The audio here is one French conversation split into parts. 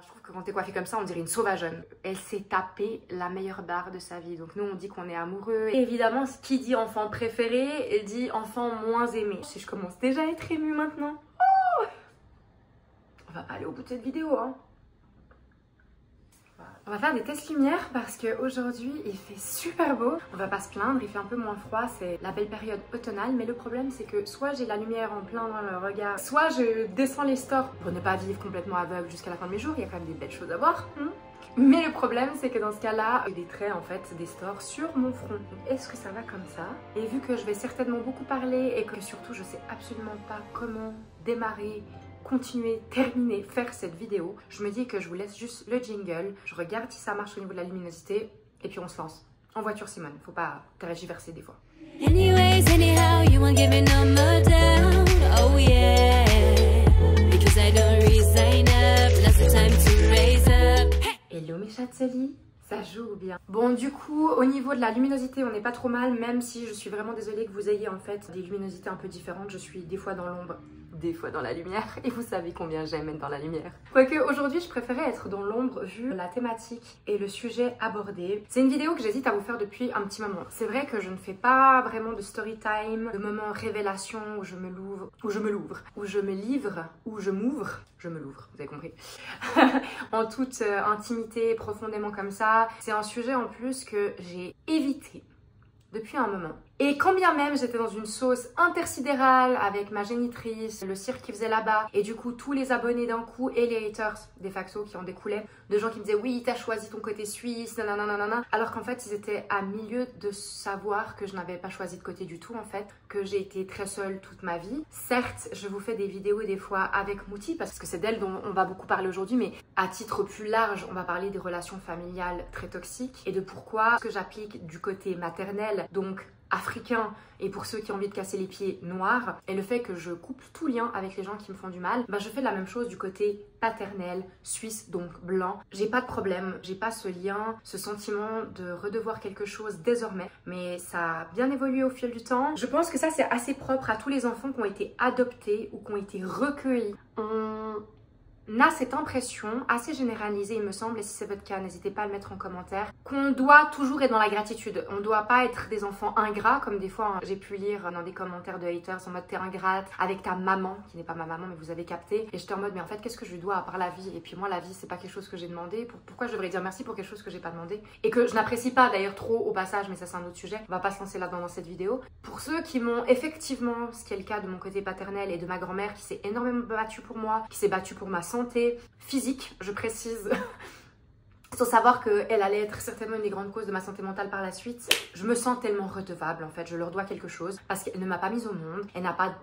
Je trouve que quand t'es coiffée comme ça, on dirait une sauvageonne. Elle s'est tapée la meilleure barre de sa vie. Donc nous, on dit qu'on est amoureux. Et évidemment, qui dit enfant préféré, dit enfant moins aimé. Si je commence déjà à être émue maintenant. Oh, on va pas aller au bout de cette vidéo, hein. On va faire des tests lumière parce qu'aujourd'hui il fait super beau. On va pas se plaindre, il fait un peu moins froid, c'est la belle période automnale. Mais le problème c'est que soit j'ai la lumière en plein dans le regard, soit je descends les stores pour ne pas vivre complètement aveugle jusqu'à la fin de mes jours. Il y a quand même des belles choses à voir. Mais le problème c'est que dans ce cas-là, j'ai des traits en fait, des stores sur mon front. Est-ce que ça va comme ça? Et vu que je vais certainement beaucoup parler et que surtout je sais absolument pas comment démarrer, continuer, terminer, faire cette vidéo, je me dis que je vous laisse juste le jingle, je regarde si ça marche au niveau de la luminosité et puis on se lance. En voiture Simone, faut pas tergiverser des fois. Anyways, anyhow, you won't give me no more down. Oh yeah, because I don't resign up, now's the time to raise up. Hello mes chatselis, ça joue bien. Bon, du coup, au niveau de la luminosité, on n'est pas trop mal, même si je suis vraiment désolée que vous ayez en fait des luminosités un peu différentes. Je suis des fois dans l'ombre, des fois dans la lumière, et vous savez combien j'aime être dans la lumière. Quoique aujourd'hui je préférais être dans l'ombre vu la thématique et le sujet abordé. C'est une vidéo que j'hésite à vous faire depuis un petit moment. C'est vrai que je ne fais pas vraiment de story time, de moment révélation où je me l'ouvre, où je me l'ouvre, où je me livre, où je m'ouvre. Je me l'ouvre, vous avez compris. En toute intimité, profondément comme ça. C'est un sujet en plus que j'ai évité depuis un moment. Et quand bien même j'étais dans une sauce intersidérale avec ma génitrice, le cirque qui faisait là-bas, et du coup tous les abonnés d'un coup et les haters de facto qui en découlaient, de gens qui me disaient oui t'as choisi ton côté suisse, nanana, alors qu'en fait ils étaient à milieu de savoir que je n'avais pas choisi de côté du tout en fait, que j'ai été très seule toute ma vie. Certes je vous fais des vidéos des fois avec Mouti parce que c'est d'elle dont on va beaucoup parler aujourd'hui, mais à titre plus large on va parler des relations familiales très toxiques et de pourquoi ce que j'applique du côté maternel, donc africain, et pour ceux qui ont envie de casser les pieds, noirs, et le fait que je coupe tout lien avec les gens qui me font du mal, bah je fais la même chose du côté paternel, suisse, donc blanc. J'ai pas de problème, j'ai pas ce lien, ce sentiment de redevoir quelque chose désormais, mais ça a bien évolué au fil du temps. Je pense que ça c'est assez propre à tous les enfants qui ont été adoptés ou qui ont été recueillis. On a cette impression assez généralisée il me semble, et si c'est votre cas n'hésitez pas à le mettre en commentaire, qu'on doit toujours être dans la gratitude. On doit pas être des enfants ingrats comme des fois j'ai pu lire dans des commentaires de haters en mode t'es ingrate avec ta maman, qui n'est pas ma maman mais vous avez capté, et j'étais en mode mais en fait qu'est-ce que je lui dois à part la vie? Et puis moi la vie c'est pas quelque chose que j'ai demandé, pourquoi je devrais dire merci pour quelque chose que j'ai pas demandé et que je n'apprécie pas d'ailleurs trop au passage, mais ça c'est un autre sujet, on va pas se lancer là-dedans dans cette vidéo. Pour ceux qui m'ont effectivement, ce qui est le cas de mon côté paternel et de ma grand-mère qui s'est énormément battue pour moi, qui s'est battue pour ma santé physique, je précise, sans savoir qu'elle allait être certainement une des grandes causes de ma santé mentale par la suite. Je me sens tellement redevable en fait, je leur dois quelque chose parce qu'elle ne m'a pas mise au monde, elle n'a pas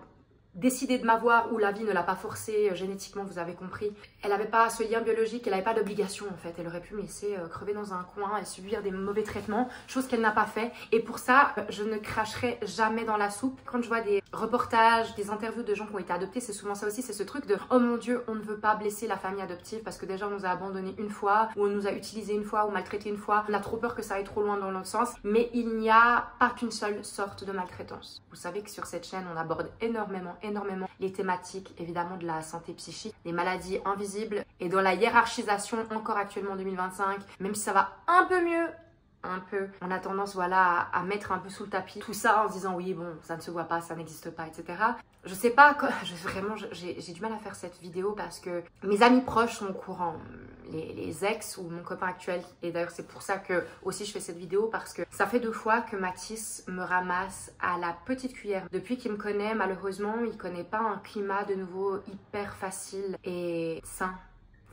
décidé de m'avoir ou la vie ne l'a pas forcée génétiquement, vous avez compris. Elle n'avait pas ce lien biologique, elle n'avait pas d'obligation en fait. Elle aurait pu me laisser crever dans un coin et subir des mauvais traitements, chose qu'elle n'a pas fait. Et pour ça, je ne cracherai jamais dans la soupe. Quand je vois des reportages, des interviews de gens qui ont été adoptés, c'est souvent ça aussi, c'est ce truc de oh mon Dieu, on ne veut pas blesser la famille adoptive parce que déjà on nous a abandonnés une fois, ou on nous a utilisés une fois, ou maltraités une fois. On a trop peur que ça aille trop loin dans l'autre sens. Mais il n'y a pas qu'une seule sorte de maltraitance. Vous savez que sur cette chaîne, on aborde énormément les thématiques évidemment de la santé psychique, des maladies invisibles, et dans la hiérarchisation encore actuellement en 2025, même si ça va un peu mieux, on a tendance voilà à mettre un peu sous le tapis tout ça en se disant oui bon ça ne se voit pas, ça n'existe pas, etc. Je sais pas, vraiment j'ai du mal à faire cette vidéo parce que mes amis proches sont au courant, les ex ou mon copain actuel, et d'ailleurs c'est pour ça que aussi je fais cette vidéo parce que ça fait 2 fois que Mathis me ramasse à la petite cuillère. Depuis qu'il me connaît, malheureusement il connaît pas un climat de nouveau hyper facile et sain,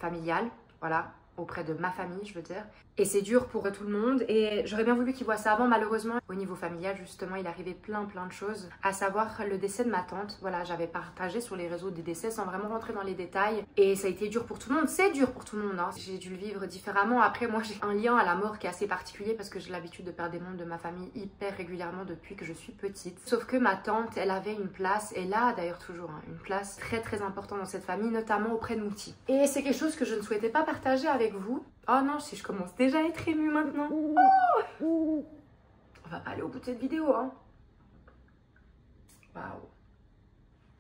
familial, voilà, auprès de ma famille je veux dire, et c'est dur pour tout le monde et j'aurais bien voulu qu'il voit ça avant. Malheureusement au niveau familial justement il arrivait plein de choses, à savoir le décès de ma tante. Voilà, j'avais partagé sur les réseaux des décès sans vraiment rentrer dans les détails et ça a été dur pour tout le monde, c'est dur pour tout le monde hein. J'ai dû le vivre différemment. Après moi j'ai un lien à la mort qui est assez particulier parce que j'ai l'habitude de perdre des membres de ma famille hyper régulièrement depuis que je suis petite, sauf que ma tante elle avait une place, et là d'ailleurs toujours hein, une place très importante dans cette famille, notamment auprès de Mouti, et c'est quelque chose que je ne souhaitais pas partager avec vous. Oh non, si je commence déjà à être émue maintenant. Oh, on va pas aller au bout de cette vidéo, hein. Waouh.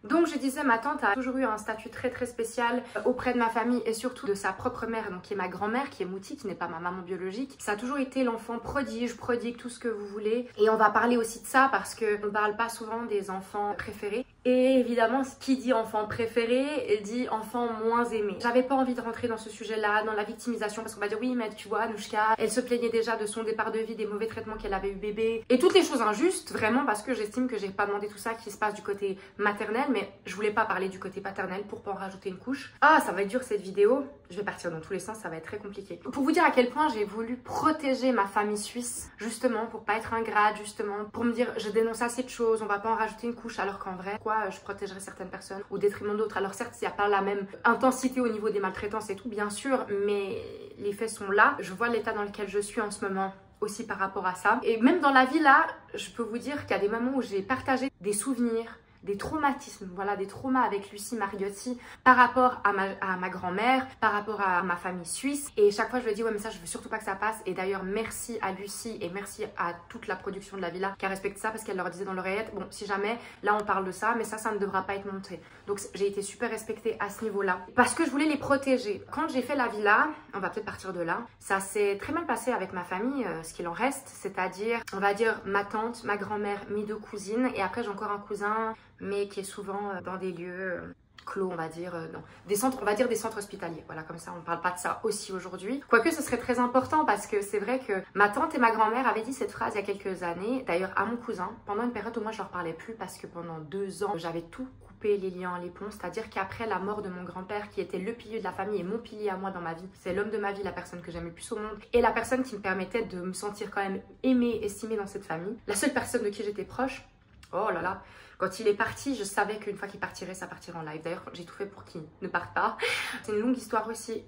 Donc je disais, ma tante a toujours eu un statut très très spécial auprès de ma famille et surtout de sa propre mère, donc qui est ma grand-mère, qui est Mouti, qui n'est pas ma maman biologique. Ça a toujours été l'enfant prodige, prodigue, tout ce que vous voulez. Et on va parler aussi de ça parce qu'on ne parle pas souvent des enfants préférés. Et évidemment, qui dit enfant préféré dit enfant moins aimé. J'avais pas envie de rentrer dans ce sujet-là, dans la victimisation, parce qu'on va dire oui, mais tu vois, Anouchka, elle se plaignait déjà de son départ de vie, des mauvais traitements qu'elle avait eu bébé, et toutes les choses injustes, vraiment, parce que j'estime que j'ai pas demandé tout ça qui se passe du côté maternel, mais je voulais pas parler du côté paternel pour pas en rajouter une couche. Ah, ça va être dur cette vidéo, je vais partir dans tous les sens, ça va être très compliqué. Pour vous dire à quel point j'ai voulu protéger ma famille suisse, justement, pour pas être ingrate, justement, pour me dire, je dénonce assez de choses, on va pas en rajouter une couche, alors qu'en vrai, je protégerais certaines personnes au détriment d'autres. Alors certes, il n'y a pas la même intensité au niveau des maltraitances et tout, bien sûr, mais les faits sont là. Je vois l'état dans lequel je suis en ce moment aussi par rapport à ça. Et même dans la vie là, je peux vous dire qu'il y a des moments où j'ai partagé des souvenirs, des traumatismes, voilà, des traumas avec Lucie Mariotti par rapport à ma grand-mère, par rapport à ma famille suisse. Et chaque fois, je lui dis, ouais, mais ça, je veux surtout pas que ça passe. Et d'ailleurs, merci à Lucie et merci à toute la production de la villa qui a respecté ça parce qu'elle leur disait dans l'oreillette, bon, si jamais, là, on parle de ça, mais ça ne devra pas être montré. Donc, j'ai été super respectée à ce niveau-là parce que je voulais les protéger. Quand j'ai fait la villa, on va peut-être partir de là, ça s'est très mal passé avec ma famille, ce qu'il en reste, c'est-à-dire, on va dire, ma tante, ma grand-mère, mes 2 cousines, et après, j'ai encore un cousin, mais qui est souvent dans des lieux clos, on va dire, non, des centres, on va dire des centres hospitaliers. Voilà, comme ça, on ne parle pas de ça aussi aujourd'hui. Quoique, ce serait très important parce que c'est vrai que ma tante et ma grand-mère avaient dit cette phrase il y a quelques années, d'ailleurs à mon cousin, pendant une période où moi je leur parlais plus parce que pendant 2 ans, j'avais tout coupé les liens, les ponts, c'est-à-dire qu'après la mort de mon grand-père qui était le pilier de la famille et mon pilier à moi dans ma vie, c'est l'homme de ma vie, la personne que j'aime le plus au monde et la personne qui me permettait de me sentir quand même aimée, estimée dans cette famille, la seule personne de qui j'étais proche. Oh là là, quand il est parti, je savais qu'une fois qu'il partirait, ça partirait en live. D'ailleurs, j'ai tout fait pour qu'il ne parte pas. C'est une longue histoire aussi,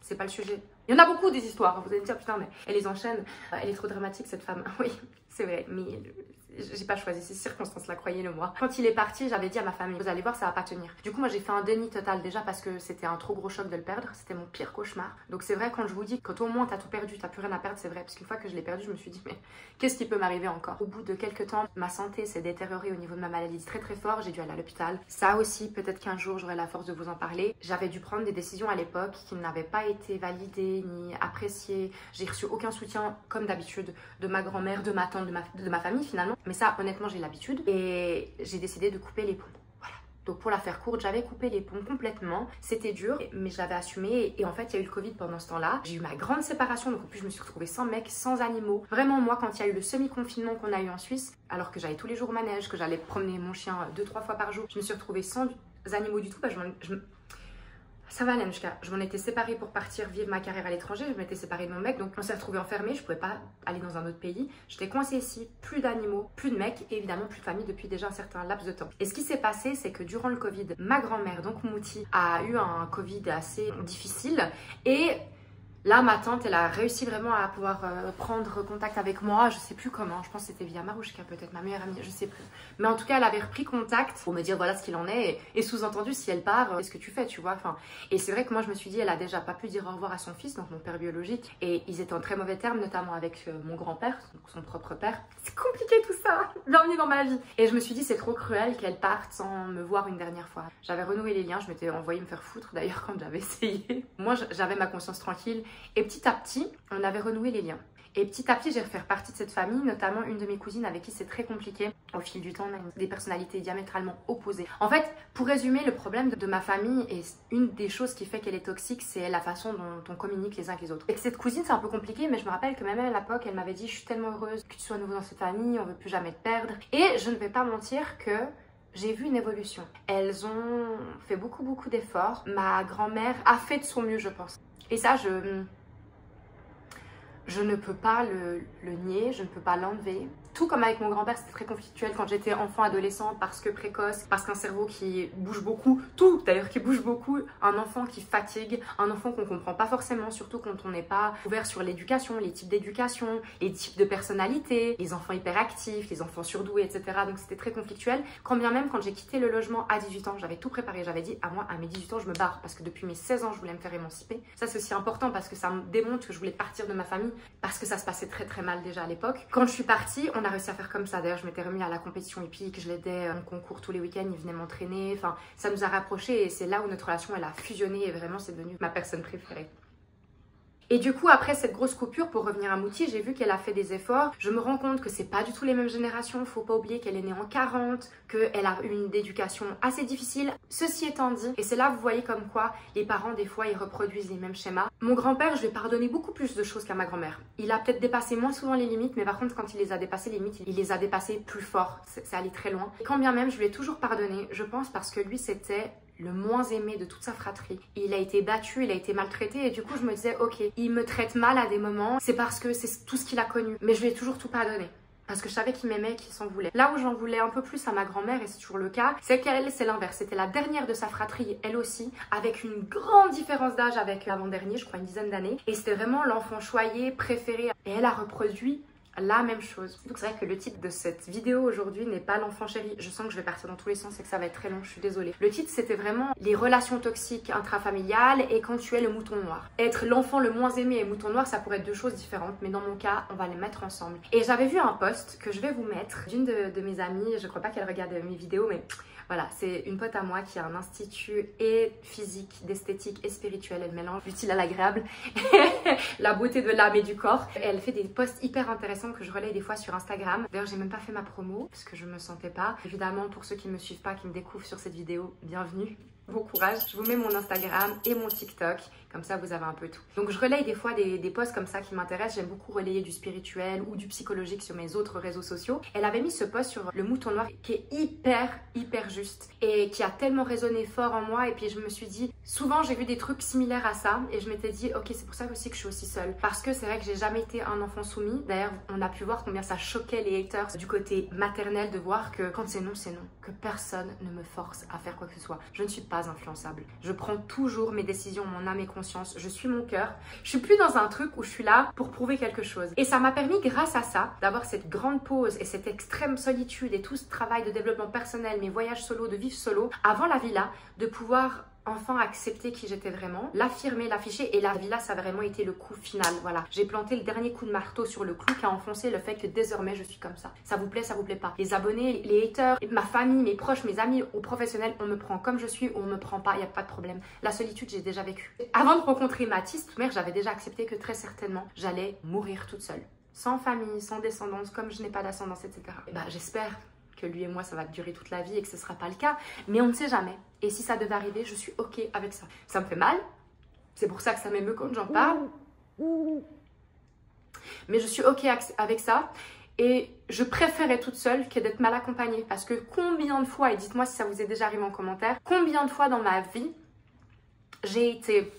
c'est pas le sujet. Il y en a beaucoup des histoires, vous allez me dire putain mais elle les enchaîne, elle est trop dramatique cette femme. Oui, c'est vrai, mais j'ai pas choisi ces circonstances-là, croyez-le moi. Quand il est parti, j'avais dit à ma famille, vous allez voir, ça va pas tenir. Du coup, moi j'ai fait un déni total déjà parce que c'était un trop gros choc de le perdre, c'était mon pire cauchemar. Donc c'est vrai quand je vous dis, quand au moins t'as tout perdu, t'as plus rien à perdre, c'est vrai. Parce qu'une fois que je l'ai perdu, je me suis dit, mais qu'est-ce qui peut m'arriver encore? Au bout de quelques temps, ma santé s'est détériorée au niveau de ma maladie très très fort, j'ai dû aller à l'hôpital. Ça aussi, peut-être qu'un jour j'aurai la force de vous en parler. J'avais dû prendre des décisions à l'époque qui n'avaient pas été validées ni appréciées. J'ai reçu aucun soutien, comme d'habitude, de ma grand-mère, de ma tante, de ma famille finalement. Mais ça, honnêtement, j'ai l'habitude et j'ai décidé de couper les ponts. Voilà. Donc pour la faire courte, j'avais coupé les ponts complètement. C'était dur, mais je l'avais assumé. Et en fait, il y a eu le Covid pendant ce temps-là. J'ai eu ma grande séparation, donc en plus, je me suis retrouvée sans mec, sans animaux. Vraiment, moi, quand il y a eu le semi-confinement qu'on a eu en Suisse, alors que j'allais tous les jours au manège, que j'allais promener mon chien 2-3 fois par jour, je me suis retrouvée sans animaux du tout. Bah, ça va, Anouchka, je m'en étais séparée pour partir vivre ma carrière à l'étranger, je m'étais séparée de mon mec, donc on s'est retrouvés enfermés, je pouvais pas aller dans un autre pays. J'étais coincée ici, plus d'animaux, plus de mecs et évidemment plus de famille depuis déjà un certain laps de temps. Et ce qui s'est passé, c'est que durant le Covid, ma grand-mère, donc Mouti, a eu un Covid assez difficile et là, ma tante, elle a réussi vraiment à pouvoir prendre contact avec moi. Je sais plus comment, je pense que c'était via Marouchka peut-être, ma meilleure amie, je sais plus. Mais en tout cas, elle avait repris contact pour me dire voilà ce qu'il en est. Et sous-entendu, si elle part, qu'est-ce que tu fais, tu vois. Enfin, et c'est vrai que moi, je me suis dit, elle a déjà pas pu dire au revoir à son fils, donc mon père biologique. Et ils étaient en très mauvais termes, notamment avec mon grand-père, son propre père. C'est compliqué tout ça, bienvenue dans ma vie. Et je me suis dit, c'est trop cruel qu'elle parte sans me voir une dernière fois. J'avais renoué les liens, je m'étais envoyée me faire foutre d'ailleurs quand j'avais essayé. Moi, j'avais ma conscience tranquille. Et petit à petit, on avait renoué les liens. Et petit à petit, j'ai refait partie de cette famille, notamment une de mes cousines avec qui c'est très compliqué. Au fil du temps, on a des personnalités diamétralement opposées. En fait, pour résumer, le problème de ma famille, et une des choses qui fait qu'elle est toxique, c'est la façon dont on communique les uns avec les autres. Avec cette cousine, c'est un peu compliqué, mais je me rappelle que même à l'époque, elle m'avait dit « Je suis tellement heureuse que tu sois à nouveau dans cette famille, on veut plus jamais te perdre. » Et je ne vais pas mentir que j'ai vu une évolution. Elles ont fait beaucoup d'efforts. Ma grand-mère a fait de son mieux, je pense. Et ça, je ne peux pas le nier, je ne peux pas l'enlever. Tout comme avec mon grand-père, c'était très conflictuel quand j'étais enfant, adolescente, parce que précoce, parce qu'un cerveau qui bouge beaucoup, tout d'ailleurs qui bouge beaucoup, un enfant qui fatigue, un enfant qu'on comprend pas forcément, surtout quand on n'est pas ouvert sur l'éducation, les types d'éducation, les types de personnalité, les enfants hyperactifs, les enfants surdoués, etc. Donc c'était très conflictuel. Quand bien même, quand j'ai quitté le logement à 18 ans, j'avais tout préparé, j'avais dit à moi, à mes 18 ans, je me barre, parce que depuis mes 16 ans, je voulais me faire émanciper. Ça c'est aussi important parce que ça me démontre que je voulais partir de ma famille, parce que ça se passait très mal déjà à l'époque. Quand je suis partie, on a réussi à faire comme ça. D'ailleurs, je m'étais remis à la compétition hippique, je l'aidais en concours tous les week-ends, il venait m'entraîner. Enfin, ça nous a rapprochés et c'est là où notre relation, elle a fusionné et vraiment, c'est devenu ma personne préférée. Et du coup, après cette grosse coupure, pour revenir à Mouti, j'ai vu qu'elle a fait des efforts. Je me rends compte que c'est pas du tout les mêmes générations. Faut pas oublier qu'elle est née en 40, qu'elle a eu une éducation assez difficile. Ceci étant dit, et c'est là vous voyez comme quoi les parents, des fois, ils reproduisent les mêmes schémas. Mon grand-père, je lui ai pardonné beaucoup plus de choses qu'à ma grand-mère. Il a peut-être dépassé moins souvent les limites, mais par contre, quand il les a dépassées, les limites, il les a dépassées plus fort. C'est allé très loin. Et quand bien même, je lui ai toujours pardonné, je pense parce que lui, c'était le moins aimé de toute sa fratrie. Il a été battu, il a été maltraité et du coup je me disais ok, il me traite mal à des moments, c'est parce que c'est tout ce qu'il a connu. Mais je lui ai toujours tout pardonné. Parce que je savais qu'il m'aimait et qu'il s'en voulait. Là où j'en voulais un peu plus à ma grand-mère, et c'est toujours le cas, c'est qu'elle, c'est l'inverse. C'était la dernière de sa fratrie, elle aussi, avec une grande différence d'âge avec l'avant-dernier, je crois une dizaine d'années. Et c'était vraiment l'enfant choyé, préféré. Et elle a reproduit la même chose. Donc c'est vrai que le titre de cette vidéo aujourd'hui n'est pas l'enfant chéri. Je sens que je vais partir dans tous les sens et que ça va être très long, je suis désolée. Le titre c'était vraiment les relations toxiques intrafamiliales et quand tu es le mouton noir. Être l'enfant le moins aimé et mouton noir, ça pourrait être deux choses différentes, mais dans mon cas, on va les mettre ensemble. Et j'avais vu un post que je vais vous mettre d'une de mes amies, je crois pas qu'elle regarde mes vidéos, mais voilà, c'est une pote à moi qui a un institut et physique, d'esthétique et spirituel. Elle mélange l'utile à l'agréable, la beauté de l'âme et du corps. Elle fait des posts hyper intéressants que je relaye des fois sur Instagram. D'ailleurs, j'ai même pas fait ma promo parce que je me sentais pas. Évidemment, pour ceux qui ne me suivent pas, qui me découvrent sur cette vidéo, bienvenue. Bon courage, je vous mets mon Instagram et mon TikTok, comme ça vous avez un peu tout. Donc je relaye des fois des posts comme ça qui m'intéressent, j'aime beaucoup relayer du spirituel ou du psychologique sur mes autres réseaux sociaux. Elle avait mis ce post sur le mouton noir qui est hyper juste et qui a tellement résonné fort en moi et puis je me suis dit, souvent j'ai vu des trucs similaires à ça et je m'étais dit ok c'est pour ça aussi que je suis aussi seule. Parce que c'est vrai que j'ai jamais été un enfant soumis, d'ailleurs on a pu voir combien ça choquait les haters du côté maternel de voir que quand c'est non, que personne ne me force à faire quoi que ce soit. Je ne suis pas influençable. Je prends toujours mes décisions, mon âme et conscience. Je suis mon cœur. Je suis plus dans un truc où je suis là pour prouver quelque chose. Et ça m'a permis, grâce à ça, d'avoir cette grande pause et cette extrême solitude et tout ce travail de développement personnel, mes voyages solo, de vivre solo, avant la villa, de pouvoir enfin accepter qui j'étais vraiment, l'affirmer, l'afficher et la villa ça a vraiment été le coup final, voilà. J'ai planté le dernier coup de marteau sur le clou qui a enfoncé le fait que désormais je suis comme ça. Ça vous plaît pas. Les abonnés, les haters, ma famille, mes proches, mes amis ou professionnels, on me prend comme je suis ou on me prend pas, il n'y a pas de problème. La solitude j'ai déjà vécu. Avant de rencontrer Mathis, mère, j'avais déjà accepté que très certainement j'allais mourir toute seule. Sans famille, sans descendance, comme je n'ai pas d'ascendance, etc. Et bah j'espère que lui et moi ça va durer toute la vie et que ce sera pas le cas, mais on ne sait jamais. Et si ça devait arriver, je suis ok avec ça. Ça me fait mal, c'est pour ça que ça m'émeut quand j'en parle, mais je suis ok avec ça et je préférais toute seule que d'être mal accompagnée parce que combien de fois, et dites-moi si ça vous est déjà arrivé en commentaire, combien de fois dans ma vie j'ai été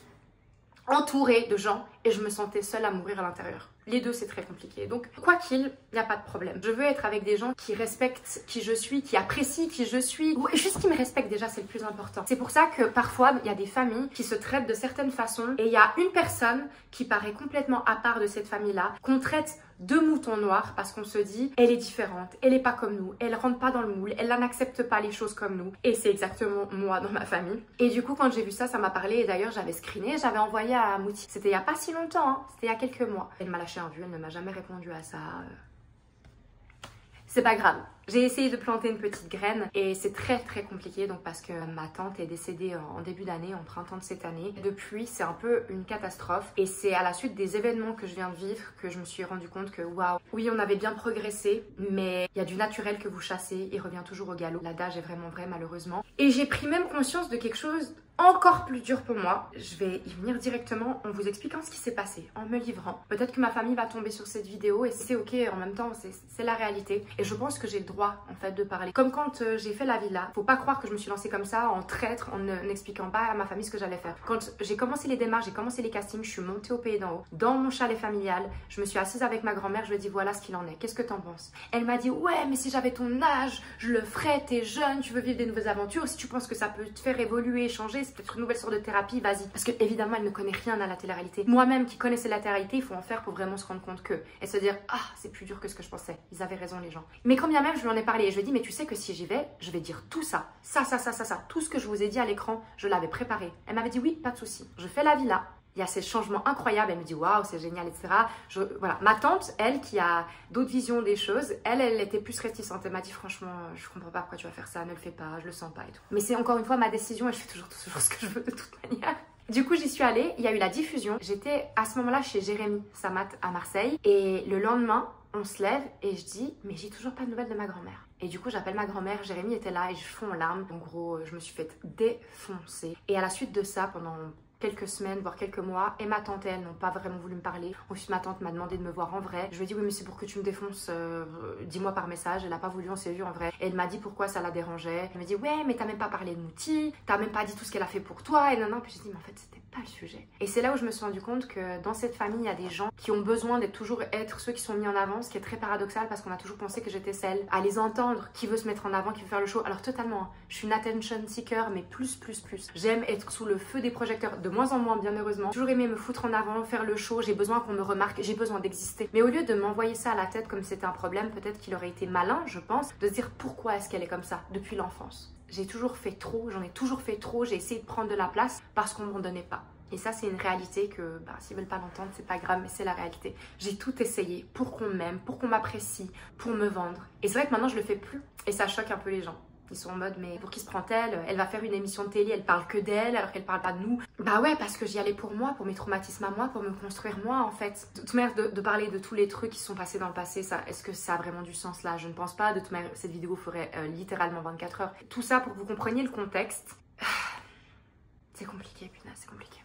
entourée de gens et je me sentais seule à mourir à l'intérieur. Les deux, c'est très compliqué. Donc, quoi qu'il, il n'y a pas de problème. Je veux être avec des gens qui respectent qui je suis, qui apprécient qui je suis. Ou juste qui me respectent déjà, c'est le plus important. C'est pour ça que parfois, il y a des familles qui se traitent de certaines façons et il y a une personne qui paraît complètement à part de cette famille-là, qu'on traite de mouton noir parce qu'on se dit, elle est différente, elle n'est pas comme nous, elle rentre pas dans le moule, elle n'accepte pas les choses comme nous. Et c'est exactement moi dans ma famille. Et du coup, quand j'ai vu ça, ça m'a parlé. Et d'ailleurs, j'avais screené, j'avais envoyé à Mouti. C'était il n'y a pas si longtemps, hein. C'était il y a quelques mois. Elle m'a lâché un vu, elle ne m'a jamais répondu à ça. C'est pas grave. J'ai essayé de planter une petite graine et c'est très compliqué donc parce que ma tante est décédée en début d'année, en printemps de cette année. Depuis, c'est un peu une catastrophe et c'est à la suite des événements que je viens de vivre que je me suis rendu compte que waouh, oui on avait bien progressé mais il y a du naturel que vous chassez, il revient toujours au galop. L'adage est vraiment vrai malheureusement. Et j'ai pris même conscience de quelque chose encore plus dur pour moi. Je vais y venir directement en vous expliquant ce qui s'est passé, en me livrant. Peut-être que ma famille va tomber sur cette vidéo et c'est ok, en même temps c'est la réalité. Et je pense que j'ai le droit en fait de parler. Comme quand j'ai fait la villa, faut pas croire que je me suis lancée comme ça en traître, en n'expliquant pas à ma famille ce que j'allais faire. Quand j'ai commencé les démarches, j'ai commencé les castings, je suis montée au pays d'en haut, dans mon chalet familial, je me suis assise avec ma grand-mère, je lui ai dit voilà ce qu'il en est, qu'est-ce que t'en penses? Elle m'a dit ouais mais si j'avais ton âge, je le ferais, t'es jeune, tu veux vivre des nouvelles aventures, si tu penses que ça peut te faire évoluer, changer, c'est peut-être une nouvelle sorte de thérapie, vas-y. Parce que évidemment, elle ne connaît rien à la télé-réalité. Moi-même qui connaissais la télé-réalité, il faut en faire pour vraiment se rendre compte que et se dire ah c'est plus dur que ce que je pensais. Ils avaient raison les gens. Mais quand bien même je lui en ai parlé et je lui ai dit mais tu sais que si j'y vais, je vais dire tout ça, ça, tout ce que je vous ai dit à l'écran, je l'avais préparé. Elle m'avait dit oui, pas de souci. Je fais la villa. il y a ces changements incroyables. Elle me dit waouh, c'est génial, etc. Voilà. Ma tante, elle, qui a d'autres visions des choses, elle était plus réticente. Elle m'a dit franchement, je comprends pas pourquoi tu vas faire ça, ne le fais pas, je le sens pas et tout. Mais c'est encore une fois ma décision et je fais toujours ce que je veux de toute manière. Du coup, j'y suis allée, il y a eu la diffusion. J'étais à ce moment-là chez Jérémy Samat à Marseille. Et le lendemain, on se lève et je dis, mais j'ai toujours pas de nouvelles de ma grand-mère. Et du coup, j'appelle ma grand-mère, Jérémy était là et je fonds en larmes. En gros, je me suis fait défoncer. Et à la suite de ça, pendant quelques semaines, voire quelques mois, et ma tante, elles n'ont pas vraiment voulu me parler. Ensuite, ma tante m'a demandé de me voir en vrai. Je lui ai dit, oui, mais c'est pour que tu me défonces, dis-moi par message. Elle n'a pas voulu, on s'est vu en vrai. Et elle m'a dit pourquoi ça la dérangeait. Elle m'a dit, ouais, mais t'as même pas parlé de Mouti, t'as même pas dit tout ce qu'elle a fait pour toi, et non. Puis j'ai dit, mais en fait, c'était pas le sujet. Et c'est là où je me suis rendu compte que dans cette famille, il y a des gens qui ont besoin d'être toujours être ceux qui sont mis en avant, ce qui est très paradoxal parce qu'on a toujours pensé que j'étais celle à les entendre, qui veut se mettre en avant, qui veut faire le show. Alors totalement, hein, je suis une attention seeker, mais plus. J'aime être sous le feu des projecteurs, de moins en moins, bien heureusement. J'ai toujours aimé me foutre en avant, faire le show, j'ai besoin qu'on me remarque, j'ai besoin d'exister. Mais au lieu de m'envoyer ça à la tête comme c'était un problème, peut-être qu'il aurait été malin, je pense, de se dire pourquoi est-ce qu'elle est comme ça depuis l'enfance. J'ai toujours fait trop, j'en ai toujours fait trop, j'ai essayé de prendre de la place parce qu'on m'en donnait pas. Et ça, c'est une réalité que, s'ils veulent pas l'entendre, c'est pas grave, mais c'est la réalité. J'ai tout essayé pour qu'on m'aime, pour qu'on m'apprécie, pour me vendre. Et c'est vrai que maintenant, je le fais plus. Et ça choque un peu les gens. Ils sont en mode, mais pour qui se prend-elle? Elle va faire une émission de télé, elle parle que d'elle, alors qu'elle parle pas de nous. Bah ouais, parce que j'y allais pour moi, pour mes traumatismes à moi, pour me construire moi, en fait. De toute manière, de parler de tous les trucs qui sont passés dans le passé, ça, est-ce que ça a vraiment du sens là? Je ne pense pas. De toute manière, cette vidéo ferait littéralement 24 heures. Tout ça pour que vous compreniez le contexte. C'est compliqué, putain, c'est compliqué.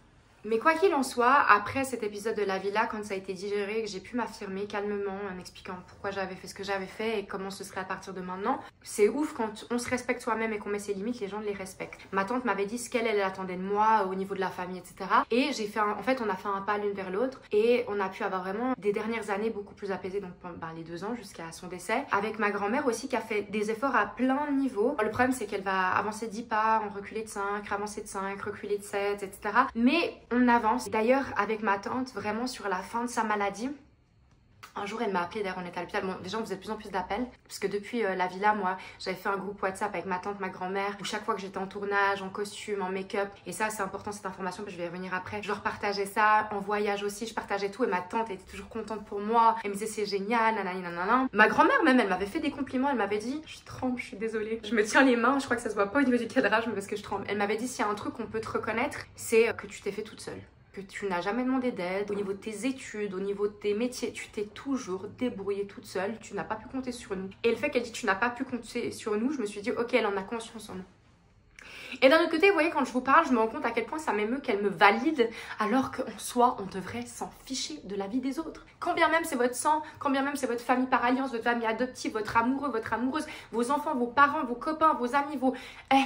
Mais quoi qu'il en soit, après cet épisode de la villa, quand ça a été digéré, que j'ai pu m'affirmer calmement en expliquant pourquoi j'avais fait ce que j'avais fait et comment ce serait à partir de maintenant, c'est ouf quand on se respecte soi-même et qu'on met ses limites, les gens les respectent. Ma tante m'avait dit ce qu'elle attendait de moi au niveau de la famille, etc. Et j'ai fait en fait, on a fait un pas l'une vers l'autre et on a pu avoir vraiment des dernières années beaucoup plus apaisées, donc les 2 ans jusqu'à son décès. Avec ma grand-mère aussi qui a fait des efforts à plein de niveaux. Le problème, c'est qu'elle va avancer de 10 pas, en reculer de 5, avancer de 5, reculer de 7, etc. Mais on avance. D'ailleurs, avec ma tante, vraiment sur la fin de sa maladie, un jour, elle m'a appelé, d'ailleurs on était à l'hôpital. Bon, déjà on faisait de plus en plus d'appels, parce que depuis la villa, moi, j'avais fait un groupe WhatsApp avec ma tante, ma grand-mère, où chaque fois que j'étais en tournage, en costume, en make-up, et ça c'est important cette information, je vais y revenir après, je leur partageais ça, en voyage aussi, je partageais tout, et ma tante était toujours contente pour moi, elle me disait c'est génial, nanana. Ma grand-mère même, elle m'avait fait des compliments, elle m'avait dit, je tremble, je suis désolée, je me tiens les mains, je crois que ça se voit pas au niveau du cadrage, mais parce que je tremble. Elle m'avait dit, s'il y a un truc qu'on peut te reconnaître, c'est que tu t'es fait toute seule. Que tu n'as jamais demandé d'aide, au niveau de tes études, au niveau de tes métiers, tu t'es toujours débrouillée toute seule, tu n'as pas pu compter sur nous. Et le fait qu'elle dit tu n'as pas pu compter sur nous, je me suis dit ok, elle en a conscience en nous. Et d'un autre côté, vous voyez, quand je vous parle, je me rends compte à quel point ça m'émeut qu'elle me valide, alors qu'en soi, on devrait s'en ficher de la vie des autres. Quand bien même c'est votre sang, quand bien même c'est votre famille par alliance, votre famille adoptive, votre amoureux, votre amoureuse, vos enfants, vos parents, vos copains, vos amis,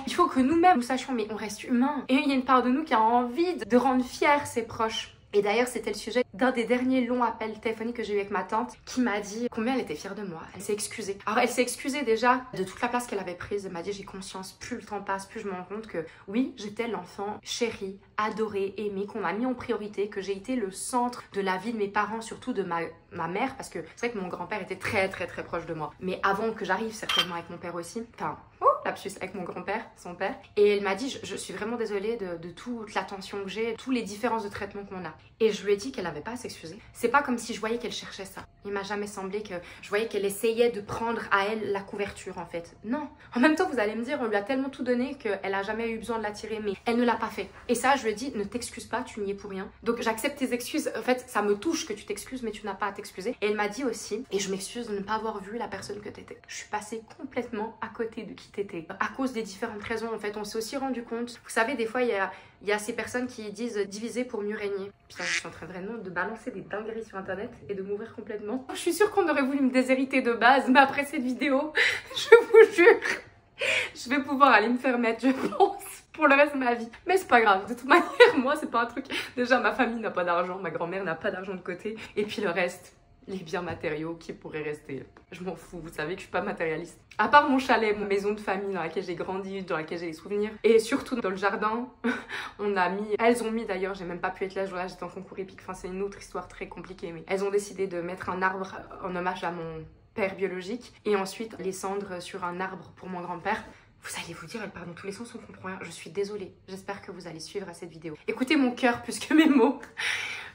il faut que nous-mêmes nous sachions, mais on reste humain. Et il y a une part de nous qui a envie de rendre fiers ses proches. Et d'ailleurs, c'était le sujet d'un des derniers longs appels téléphoniques que j'ai eu avec ma tante qui m'a dit combien elle était fière de moi. Elle s'est excusée. Alors, elle s'est excusée déjà de toute la place qu'elle avait prise. Elle m'a dit j'ai conscience, plus le temps passe, plus je me rends compte que oui, j'étais l'enfant chéri, adoré, aimé, qu'on m'a mis en priorité, que j'ai été le centre de la vie de mes parents, surtout de ma mère, parce que c'est vrai que mon grand-père était très proche de moi. Mais avant que j'arrive, certainement avec mon père aussi. Enfin, lapsus, avec mon grand-père, son père. Et elle m'a dit, je suis vraiment désolée de toute l'attention que j'ai, toutes les différences de traitement qu'on a. Et je lui ai dit qu'elle n'avait pas à s'excuser. C'est pas comme si je voyais qu'elle cherchait ça. Il m'a jamais semblé que je voyais qu'elle essayait de prendre à elle la couverture, en fait. Non. En même temps, vous allez me dire, on lui a tellement tout donné qu'elle a jamais eu besoin de l'attirer, mais elle ne l'a pas fait. Et ça, je lui ai dit, ne t'excuse pas, tu n'y es pour rien. Donc j'accepte tes excuses. En fait, ça me touche que tu t'excuses, mais tu n'as pas à t'excuser. Et elle m'a dit aussi, et je m'excuse de ne pas avoir vu la personne que t'étais. Je suis passée complètement à côté de qui t'étais. À cause des différentes raisons, en fait, on s'est aussi rendu compte. Vous savez, des fois, il y a ces personnes qui disent diviser pour mieux régner. Putain, je suis en train vraiment de balancer des dingueries sur internet et de m'ouvrir complètement. Je suis sûre qu'on aurait voulu me déshériter de base, mais après cette vidéo, je vous jure, je vais pouvoir aller me faire mettre, je pense, pour le reste de ma vie. Mais c'est pas grave, de toute manière, moi, c'est pas un truc. Déjà, ma famille n'a pas d'argent, ma grand-mère n'a pas d'argent de côté, et puis le reste. Les biens matériaux qui pourraient rester. Je m'en fous, vous savez que je suis pas matérialiste. À part mon chalet, ma maison de famille dans laquelle j'ai grandi, dans laquelle j'ai les souvenirs. Et surtout dans le jardin, elles ont mis d'ailleurs, j'ai même pas pu être là, jour-là j'étais en concours épique, enfin c'est une autre histoire très compliquée, mais elles ont décidé de mettre un arbre en hommage à mon père biologique et ensuite les cendres sur un arbre pour mon grand-père. Vous allez vous dire, elle part dans tous les sens, on comprend rien. Je suis désolée. J'espère que vous allez suivre à cette vidéo. Écoutez mon cœur plus que mes mots.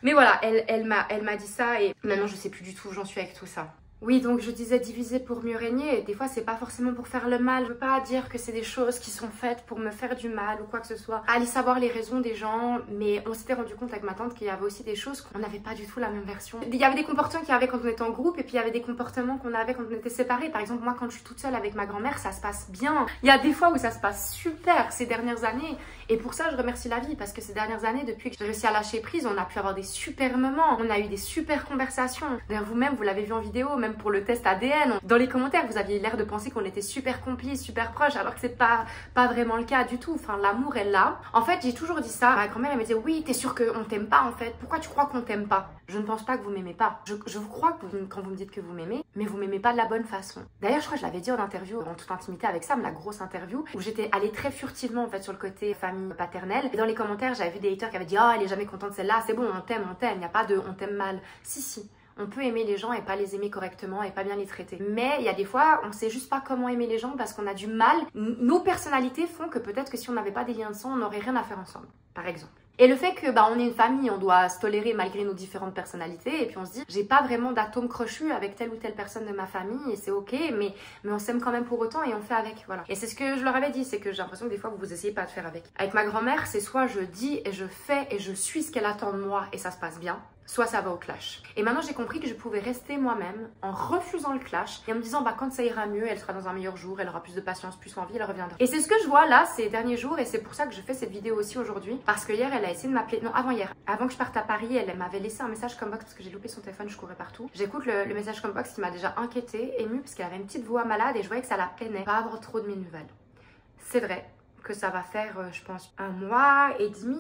Mais voilà, elle m'a dit ça et maintenant je sais plus du tout où j'en suis avec tout ça. Oui, donc je disais diviser pour mieux régner, et des fois c'est pas forcément pour faire le mal. Je veux pas dire que c'est des choses qui sont faites pour me faire du mal ou quoi que ce soit. Aller savoir les raisons des gens, mais on s'était rendu compte avec ma tante qu'il y avait aussi des choses qu'on n'avait pas du tout la même version. Il y avait des comportements qu'il y avait quand on était en groupe, et puis il y avait des comportements qu'on avait quand on était séparés. Par exemple, moi quand je suis toute seule avec ma grand-mère, ça se passe bien. Il y a des fois où ça se passe super ces dernières années, et pour ça je remercie la vie, parce que ces dernières années, depuis que j'ai réussi à lâcher prise, on a pu avoir des super moments, on a eu des super conversations. D'ailleurs vous-même, vous l'avez vu en vidéo, même pour le test ADN, dans les commentaires vous aviez l'air de penser qu'on était super complices, super proches, alors que c'est pas vraiment le cas du tout. Enfin, l'amour est là. En fait, j'ai toujours dit ça. Ma grand-mère elle me disait, oui, t'es sûre qu'on t'aime pas en fait, pourquoi tu crois qu'on t'aime pas? Je ne pense pas que vous m'aimez pas. Je vous crois que quand vous me dites que vous m'aimez, mais vous m'aimez pas de la bonne façon. D'ailleurs, je crois que je l'avais dit en interview, en toute intimité avec Sam, la grosse interview, où j'étais allée très furtivement en fait sur le côté famille paternelle, et dans les commentaires j'avais vu des haters qui avaient dit, oh elle est jamais contente celle-là, c'est bon, on t'aime, il n'y a pas de on t'aime mal. Si, on peut aimer les gens et pas les aimer correctement et pas bien les traiter. Mais il y a des fois, on sait juste pas comment aimer les gens parce qu'on a du mal. Nos personnalités font que peut-être que si on n'avait pas des liens de sang, on n'aurait rien à faire ensemble, par exemple. Et le fait que on est une famille, on doit se tolérer malgré nos différentes personnalités, et puis on se dit, j'ai pas vraiment d'atome crochu avec telle ou telle personne de ma famille, et c'est ok, mais on s'aime quand même pour autant et on fait avec, voilà. Et c'est ce que je leur avais dit, c'est que j'ai l'impression que des fois vous essayez pas de faire avec. Avec ma grand-mère, c'est soit je dis et je fais et je suis ce qu'elle attend de moi et ça se passe bien, soit ça va au clash. Et maintenant j'ai compris que je pouvais rester moi-même en refusant le clash et en me disant quand ça ira mieux, elle sera dans un meilleur jour, elle aura plus de patience, plus envie, elle reviendra. Et c'est ce que je vois là ces derniers jours, et c'est pour ça que je fais cette vidéo aussi aujourd'hui, parce que hier elle a essayé de m'appeler, non avant-hier, avant que je parte à Paris, elle m'avait laissé un message combox parce que j'ai loupé son téléphone, je courais partout. J'écoute le message combox qui m'a déjà inquiétée, émue, parce qu'elle avait une petite voix malade et je voyais que ça la peinait pas avoir trop de mes nouvelles. C'est vrai que ça va faire je pense un mois et demi,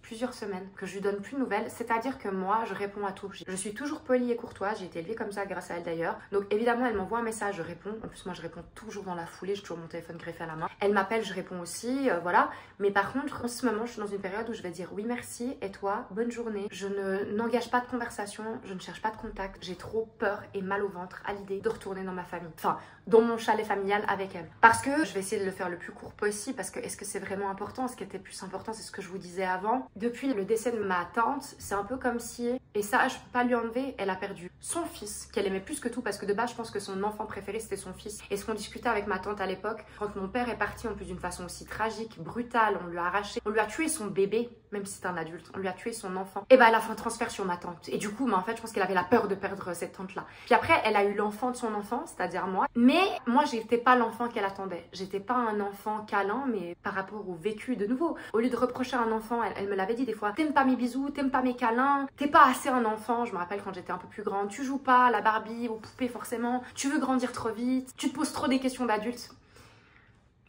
plusieurs semaines que je lui donne plus de nouvelles, c'est-à-dire que moi je réponds à tout. Je suis toujours polie et courtoise, j'ai été élevée comme ça grâce à elle d'ailleurs. Donc évidemment elle m'envoie un message, je réponds. En plus moi je réponds toujours dans la foulée, j'ai toujours mon téléphone greffé à la main. Elle m'appelle, je réponds aussi, voilà. Mais par contre en ce moment je suis dans une période où je vais dire oui merci et toi, bonne journée. Je n'engage pas de conversation, je ne cherche pas de contact. J'ai trop peur et mal au ventre à l'idée de retourner dans ma famille. Enfin, dans mon chalet familial avec elle. Parce que je vais essayer de le faire le plus court possible, parce que est-ce que c'est vraiment important? Ce qui était plus important, c'est ce que je vous disais avant. Depuis le décès de ma tante, c'est un peu comme si, et ça je peux pas lui enlever, elle a perdu son fils, qu'elle aimait plus que tout, parce que de base je pense que son enfant préféré c'était son fils. Et ce qu'on discutait avec ma tante à l'époque, quand mon père est parti en plus d'une façon aussi tragique, brutale, on lui a arraché, on lui a tué son bébé, même si c'est un adulte, on lui a tué son enfant. Et elle a fait un transfert sur ma tante. Et du coup, en fait je pense qu'elle avait la peur de perdre cette tante là. Puis après elle a eu l'enfant de son enfant, c'est-à-dire moi. Mais moi j'étais pas l'enfant qu'elle attendait. J'étais pas un enfant câlin, mais par rapport au vécu de nouveau. Au lieu de reprocher à un enfant, elle me l'avait dit des fois, t'aimes pas mes bisous, t'aimes pas mes câlins, t'es pas assez un enfant. Je me rappelle quand j'étais un peu plus grande, tu joues pas à la Barbie, aux poupées forcément, tu veux grandir trop vite, tu te poses trop des questions d'adulte.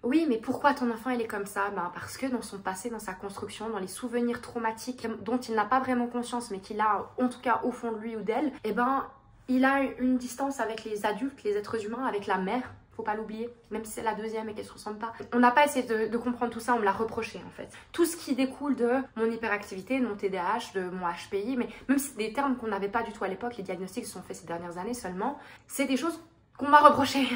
Oui, mais pourquoi ton enfant il est comme ça? Parce que dans son passé, dans sa construction, dans les souvenirs traumatiques dont il n'a pas vraiment conscience, mais qu'il a en tout cas au fond de lui ou d'elle, il a une distance avec les adultes, les êtres humains, avec la mère. Faut pas l'oublier, même si c'est la deuxième et qu'elle se ressemble pas. On n'a pas essayé de comprendre tout ça, on me l'a reproché en fait. Tout ce qui découle de mon hyperactivité, de mon TDAH, de mon HPI, mais même si c'est des termes qu'on n'avait pas du tout à l'époque, les diagnostics se sont faits ces dernières années seulement, c'est des choses qu'on m'a reprochées.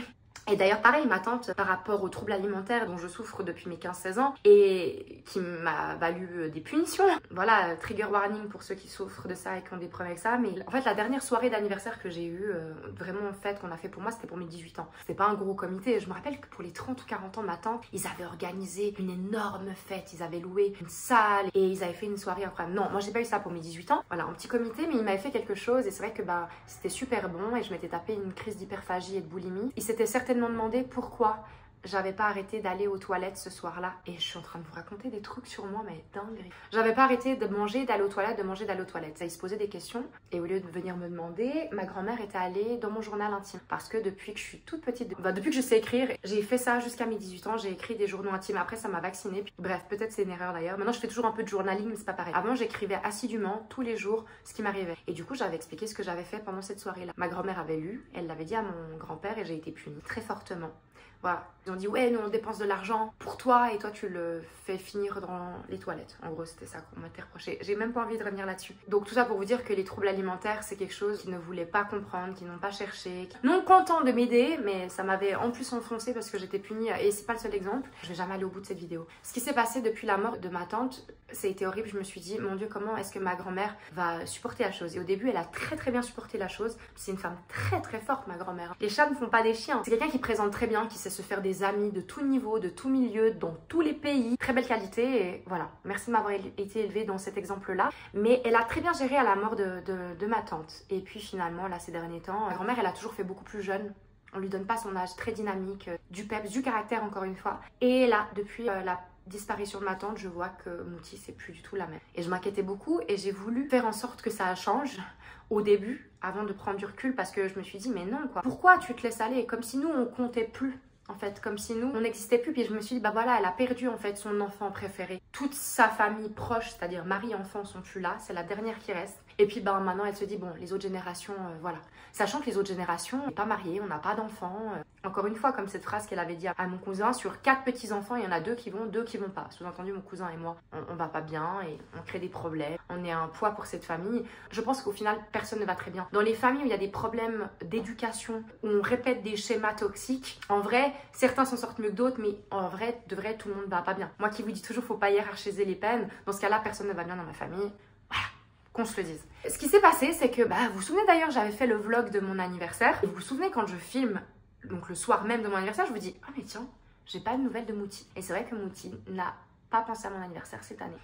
Et d'ailleurs pareil, ma tante, par rapport aux troubles alimentaires dont je souffre depuis mes 15-16 ans et qui m'a valu des punitions. Voilà, trigger warning pour ceux qui souffrent de ça et qui ont des problèmes avec ça. Mais en fait la dernière soirée d'anniversaire que j'ai eue, vraiment fête qu'on a fait pour moi, c'était pour mes 18 ans. C'était pas un gros comité. Je me rappelle que pour les 30 ou 40 ans de ma tante, ils avaient organisé une énorme fête. Ils avaient loué une salle et ils avaient fait une soirée incroyable. Non, moi j'ai pas eu ça pour mes 18 ans. Voilà, un petit comité, mais ils m'avaient fait quelque chose et c'est vrai que c'était super bon et je m'étais tapé une crise d'hyperphagie et de boulimie. Ils s'étaient certainement demandé pourquoi j'avais pas arrêté d'aller aux toilettes ce soir-là. Et je suis en train de vous raconter des trucs sur moi, mais dinguerie. J'avais pas arrêté de manger, d'aller aux toilettes, de manger, d'aller aux toilettes. Ça, ils se posaient des questions. Et au lieu de venir me demander, ma grand-mère était allée dans mon journal intime. Parce que depuis que je suis toute petite, depuis que je sais écrire, j'ai fait ça jusqu'à mes 18 ans. J'ai écrit des journaux intimes. Après, ça m'a vaccinée. Puis, bref, peut-être c'est une erreur d'ailleurs. Maintenant, je fais toujours un peu de journaling, mais c'est pas pareil. Avant, j'écrivais assidûment, tous les jours, ce qui m'arrivait. Et du coup, j'avais expliqué ce que j'avais fait pendant cette soirée-là. Ma grand-mère avait lu, elle l'avait dit à mon grand-père et j'ai été punie très fortement. Voilà. Ils ont dit ouais, nous on dépense de l'argent pour toi et toi tu le fais finir dans les toilettes. En gros, c'était ça qu'on m'était reproché. J'ai même pas envie de revenir là-dessus. Donc tout ça pour vous dire que les troubles alimentaires, c'est quelque chose qu'ils ne voulaient pas comprendre, qu'ils n'ont pas cherché. Non contents de m'aider, mais ça m'avait en plus enfoncé parce que j'étais punie. Et c'est pas le seul exemple. Je vais jamais aller au bout de cette vidéo. Ce qui s'est passé depuis la mort de ma tante, ça a été horrible. Je me suis dit, mon Dieu, comment est-ce que ma grand-mère va supporter la chose? Et au début, elle a très bien supporté la chose. C'est une femme très forte, ma grand-mère. Les chats ne font pas des chiens. C'est quelqu'un qui présente très bien, qui sait se faire des amis de tout niveau, de tout milieu, dans tous les pays. Très belle qualité et voilà. Merci de m'avoir été élevée dans cet exemple-là. Mais elle a très bien géré à la mort de ma tante. Et puis finalement, là, ces derniers temps, ma grand-mère, elle a toujours fait beaucoup plus jeune. On lui donne pas son âge, très dynamique, du peps, du caractère encore une fois. Et là, depuis la disparition de ma tante, je vois que Mouti, c'est plus du tout la même. Et je m'inquiétais beaucoup et j'ai voulu faire en sorte que ça change au début, avant de prendre du recul, parce que je me suis dit, mais non quoi, pourquoi tu te laisses aller? Comme si nous, on comptait plus. En fait, comme si nous, on n'existait plus. Puis je me suis dit, bah voilà, elle a perdu en fait son enfant préféré. Toute sa famille proche, c'est-à-dire mari, enfant, sont plus là. C'est la dernière qui reste. Et puis bah maintenant, elle se dit, bon, les autres générations, voilà. Sachant que les autres générations, on n'est pas mariés, on n'a pas d'enfants. Encore une fois, comme cette phrase qu'elle avait dit à mon cousin, sur 4 petits-enfants, il y en a 2 qui vont pas. Sous-entendu, mon cousin et moi, on va pas bien et on crée des problèmes. On est un poids pour cette famille. Je pense qu'au final, personne ne va très bien. Dans les familles où il y a des problèmes d'éducation, où on répète des schémas toxiques, en vrai, certains s'en sortent mieux que d'autres, mais en vrai, de vrai, tout le monde va pas bien. Moi qui vous dis toujours, faut pas hiérarchiser les peines. Dans ce cas-là, personne ne va bien dans ma famille. Voilà. Qu'on se le dise. Ce qui s'est passé, c'est que, vous vous souvenez d'ailleurs, j'avais fait le vlog de mon anniversaire. Et vous vous souvenez quand je filme, donc le soir même de mon anniversaire, je vous dis, ah mais tiens, j'ai pas de nouvelles de Mouti. Et c'est vrai que Mouti n'a pas pensé à mon anniversaire cette année.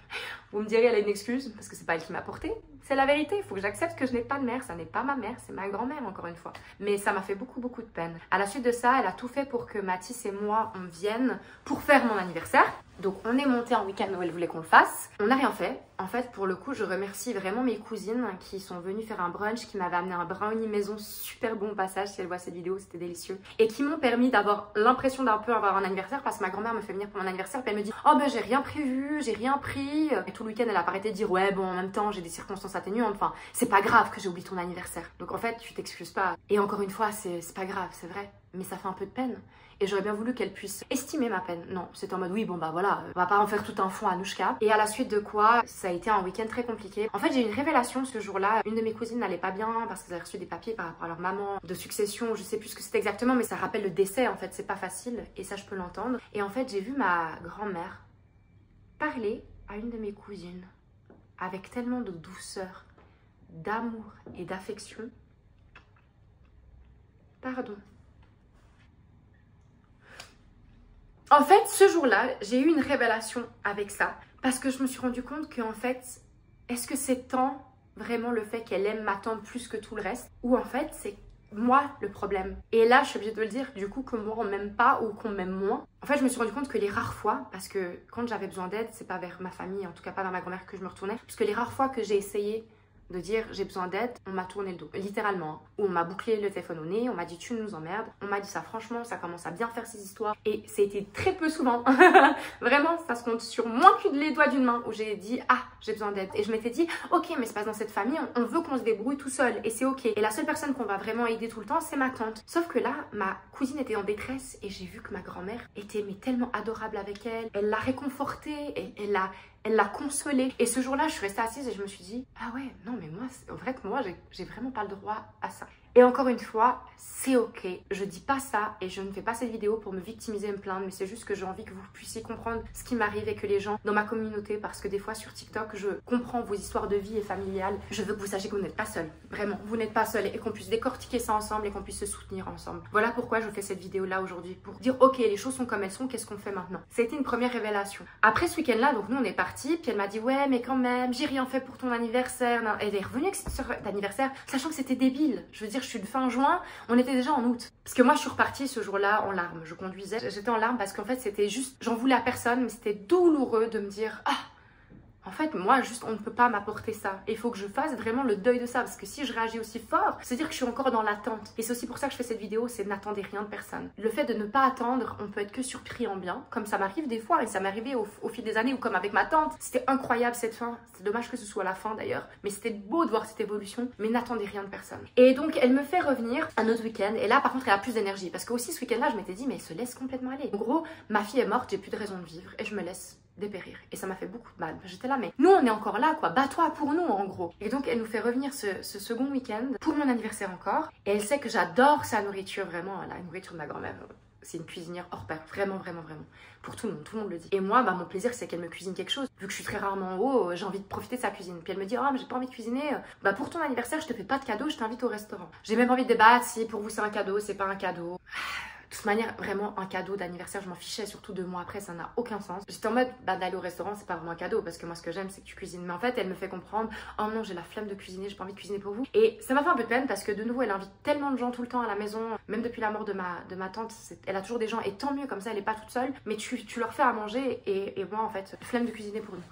Vous me direz, elle a une excuse, parce que c'est pas elle qui m'a porté. C'est la vérité, il faut que j'accepte que je n'ai pas de mère. Ça n'est pas ma mère, c'est ma grand-mère encore une fois. Mais ça m'a fait beaucoup de peine. À la suite de ça, elle a tout fait pour que Mathis et moi, on vienne pour faire mon anniversaire. Donc on est monté en week-end où elle voulait qu'on le fasse. On n'a rien fait. En fait, pour le coup, je remercie vraiment mes cousines qui sont venues faire un brunch, qui m'avaient amené un brownie maison super bon au passage. Si elle voit cette vidéo, c'était délicieux. Et qui m'ont permis d'avoir l'impression d'un peu avoir un anniversaire, parce que ma grand-mère me fait venir pour mon anniversaire, puis elle me dit, oh ben j'ai rien prévu, j'ai rien pris. Et tout le week-end, elle a pas arrêté de dire, ouais bon, en même temps, j'ai des circonstances atténuantes. Enfin, c'est pas grave que j'ai oublié ton anniversaire. Donc en fait, tu t'excuses pas. Et encore une fois, c'est pas grave, c'est vrai. Mais ça fait un peu de peine. Et j'aurais bien voulu qu'elle puisse estimer ma peine. Non, c'était en mode oui, bon bah voilà, on va pas en faire tout un fond à Anouchka. Et à la suite de quoi, ça a été un week-end très compliqué. En fait, j'ai eu une révélation ce jour-là. Une de mes cousines n'allait pas bien parce qu'elles avaient reçu des papiers par rapport à leur maman de succession. Je sais plus ce que c'est exactement, mais ça rappelle le décès en fait. C'est pas facile et ça, je peux l'entendre. Et en fait, j'ai vu ma grand-mère parler à une de mes cousines avec tellement de douceur, d'amour et d'affection. Pardon. En fait, ce jour-là, j'ai eu une révélation avec ça. Parce que je me suis rendu compte qu'en fait, est-ce que c'est tant vraiment le fait qu'elle aime ma tante plus que tout le reste? Ou en fait, c'est moi le problème? Et là, je suis obligée de le dire, du coup, que moi, on m'aime pas ou qu'on m'aime moins. En fait, je me suis rendu compte que les rares fois, parce que quand j'avais besoin d'aide, c'est pas vers ma famille, en tout cas pas vers ma grand-mère que je me retournais. Parce que les rares fois que j'ai essayé de dire j'ai besoin d'aide, on m'a tourné le dos, littéralement. Ou on m'a bouclé le téléphone au nez, on m'a dit tu nous emmerdes, on m'a dit ça franchement, ça commence à bien faire ces histoires. Et c'était très peu souvent, vraiment ça se compte sur moins que les doigts d'une main où j'ai dit ah j'ai besoin d'aide. Et je m'étais dit ok mais c'est pas dans cette famille, on veut qu'on se débrouille tout seul et c'est ok. Et la seule personne qu'on va vraiment aider tout le temps c'est ma tante. Sauf que là ma cousine était en détresse et j'ai vu que ma grand-mère était mais tellement adorable avec elle, elle l'a réconfortée, elle l'a consolée. Et ce jour-là, je suis restée assise et je me suis dit, ah ouais, non mais moi, en vrai, moi, j'ai vraiment pas le droit à ça. Et encore une fois, c'est ok. Je dis pas ça et je ne fais pas cette vidéo pour me victimiser et me plaindre, mais c'est juste que j'ai envie que vous puissiez comprendre ce qui m'arrive et que les gens dans ma communauté, parce que des fois sur TikTok, je comprends vos histoires de vie et familiales. Je veux que vous sachiez que vous n'êtes pas seul. Vraiment, vous n'êtes pas seul et qu'on puisse décortiquer ça ensemble et qu'on puisse se soutenir ensemble. Voilà pourquoi je fais cette vidéo-là aujourd'hui, pour dire ok, les choses sont comme elles sont, qu'est-ce qu'on fait maintenant? Ça a été une première révélation. Après ce week-end-là, donc nous on est partis, puis elle m'a dit ouais, mais quand même, j'ai rien fait pour ton anniversaire. Elle est revenue avec cette soirée d'anniversaire, sachant que c'était débile. Je veux dire, je suis de fin juin, on était déjà en août. Parce que moi, je suis repartie ce jour-là en larmes. Je conduisais, j'étais en larmes parce qu'en fait, c'était juste, j'en voulais à personne, mais c'était douloureux de me dire, ah, en fait, moi, juste, on ne peut pas m'apporter ça. Et il faut que je fasse vraiment le deuil de ça. Parce que si je réagis aussi fort, c'est-à-dire que je suis encore dans l'attente. Et c'est aussi pour ça que je fais cette vidéo, c'est n'attendez rien de personne. Le fait de ne pas attendre, on peut être que surpris en bien. Comme ça m'arrive des fois, et ça m'est arrivé au fil des années, ou comme avec ma tante. C'était incroyable cette fin. C'est dommage que ce soit la fin d'ailleurs. Mais c'était beau de voir cette évolution. Mais n'attendez rien de personne. Et donc, elle me fait revenir un autre week-end. Et là, par contre, elle a plus d'énergie. Parce que aussi, ce week-end-là, je m'étais dit, mais elle se laisse complètement aller. En gros, ma fille est morte, j'ai plus de raison de vivre. Et je me laisse dépérir. Et ça m'a fait beaucoup de mal. J'étais là, mais nous, on est encore là, quoi. Bats-toi pour nous, en gros. Et donc, elle nous fait revenir ce second week-end pour mon anniversaire encore. Et elle sait que j'adore sa nourriture, vraiment. La nourriture de ma grand-mère. C'est une cuisinière hors pair, vraiment, vraiment, vraiment. Pour tout le monde le dit. Et moi, bah, mon plaisir, c'est qu'elle me cuisine quelque chose. Vu que je suis très rarement en haut, j'ai envie de profiter de sa cuisine. Puis elle me dit, oh, mais j'ai pas envie de cuisiner. Bah, pour ton anniversaire, je te fais pas de cadeau, je t'invite au restaurant. J'ai même envie de débattre si pour vous c'est un cadeau, c'est pas un cadeau. De toute manière, vraiment un cadeau d'anniversaire, je m'en fichais, surtout 2 mois après, ça n'a aucun sens. J'étais en mode, bah, d'aller au restaurant, c'est pas vraiment un cadeau, parce que moi, ce que j'aime, c'est que tu cuisines. Mais en fait, elle me fait comprendre, oh non, j'ai la flemme de cuisiner, j'ai pas envie de cuisiner pour vous. Et ça m'a fait un peu de peine, parce que de nouveau, elle invite tellement de gens tout le temps à la maison, même depuis la mort de ma tante, elle a toujours des gens, et tant mieux, comme ça, elle est pas toute seule, mais tu leur fais à manger, et moi, en fait, flemme de cuisiner pour nous.